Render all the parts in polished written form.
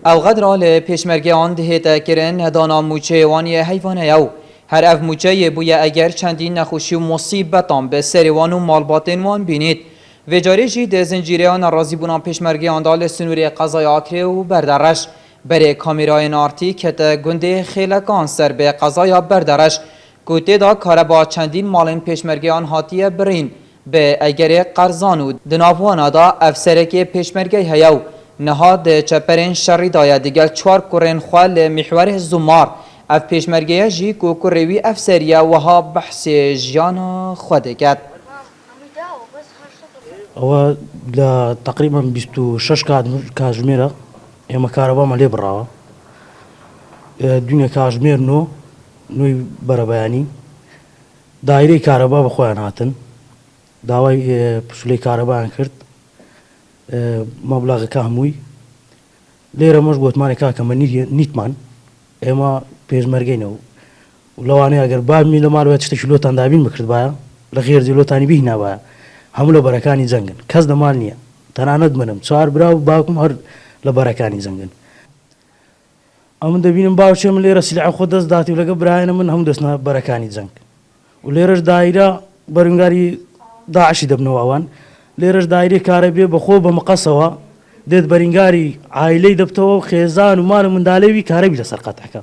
او غدرا لپیشمرگه آن دهیتا کرن هدانا موچه وانی حیوانه یو هر اف موچه بویا اگر چندین نخوشی و مصیبتان به سریوان و مالباتین وان بینید و جاری جی ده زنجیره آن رازی بونان پیشمرگه آن دال سنوری قضای آکره و بردرش بره کامیرای نارتی که تا گنده خیلکان سر به قضای بردرش گوته دا کار با چندین مالین پیشمرگه آن حاتیه برین به اگر قرزان و دنافوانا دا افسرک پیشمرگه هیو نهاد چپرین شری دایا دیگل چوار کرین خواه محور زمار اف پیشمرگه جی کو کروی افسریه وها بحث جیانا خوده کرد. او تقریبا 26 کاتژمێرە ئێمە کارەبامان لێ بڕاوە دنیا کاتژمێر نوێی بەرەبەیانی دایرەی کارەبا بە خۆیان هاتن داوای پشولەی کارەبایان کرد مەبلەغەکە هەمووی لێرە مەش گوتمانی کاکەمە نیتمان ئێمە پێشمەرگەینەوە و لەوانەیە ئەگەر بامی لە ماڵوێت شتێکی لۆتان دابین بکرد باە لە غێرجی لۆتانی بیهنا باە هەموو لە بەرەکانی جەنگن کەس دەمال نییە تەنانەت منم چوار برا و باوکم هەر لە بەرەکانی جەنگن ئەمن دەبینم باوچێم لێرە سیلع خۆ دەست داتی و لەگە برایەنە من هەموو دەستنە بەرەکانی جەنگ و لێرەش دایرە بەرەنگاری داعشی دەبنەوە ئەوان لێرەش دایرەی کارە بێ بەخۆ بە مەقەسەوە دێت بەرینگاری عایلەی دەبتەوە و خێزان و مال و منداڵێوی کارەبی لەسەر قەتەکە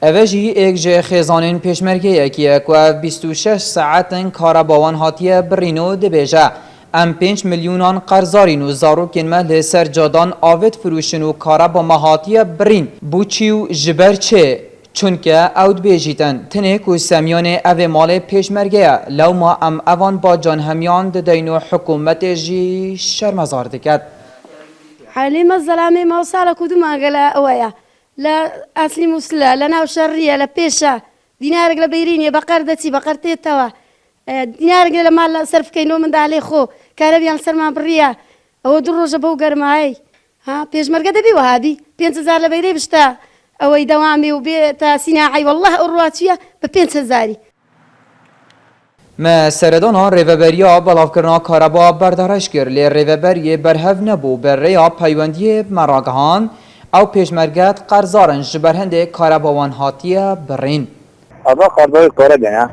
اوجی ایک جه خیزانین پیشمرگه یکیه که 26 ساعتن کارا باوان هاتیه برینو دبیجه ام 5 میلیونان قرضارین و زاروکین مهل سر جادان آوید فروشن و کارا با مهاتیه برین بوچیو جبر چه چونکه اود بیجیتن تنه که سمیان او مال پیشمرگه لو ما ام اوان با جان همیان دینو حکومت جی شرمزار دکد حليم الظلامي ما وصل كدوم أغلى أويا لا أصلي مسلا لا ناو شرية لا بيشة دينار قل بيريني بقردتي بقرتي توا دينار قل ما صرف كينو من دالي خو كاربي عن سرما بريا أو دروج بو قرماي ها بيش مرقد بي وهادي بينت زار لبيري بشتا أو دوامي وبيتا صناعي والله أرواتيا ببينت زاري ما سردانا ریوبریا بلاف کرنا کاربا بردارش کرد لی ریوبری برهف نبو بر ریا پیوندی مراگهان او پیشمرگت قرضارن جبرهنده کارباوان هاتیه برین أبغى قرضي قرض يعني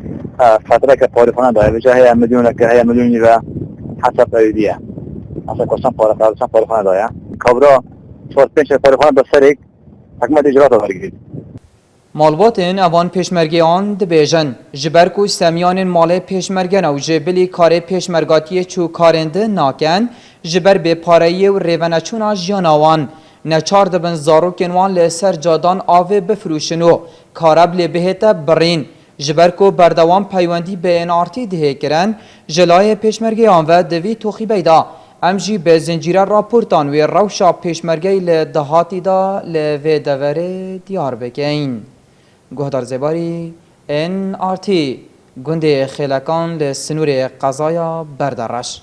فترة كبارفنا ده بيجي هي مليون كهي مليون يبقى حسب أيديا حسب كوسان بارفنا ده يعني كبرى صار بينش بارفنا بسرق حكمة إجراءات هرجيد مالباتن اوان پیشمرگی آن دبیجن جبرکو سمیان مال پیشمرگن او جبلی کار پیشمرگاتی چو کارنده ناکن جبر به پارایی و ریونچونا جیانوان نچار دبن زاروکن وان لسر جادان آوه بفروشنو کارب لبهتا برین جبرکو بردوان پیوندی به انارتی ده کرن جلای پیشمرگی آن و دوی توخی بیدا امجی به زنجیره راپورتان و روشا پیشمرگی لدهاتی دا لوی دوره دیار بکین گهدار زباری NRT گنده خیلکان لسنور قضایا بردرش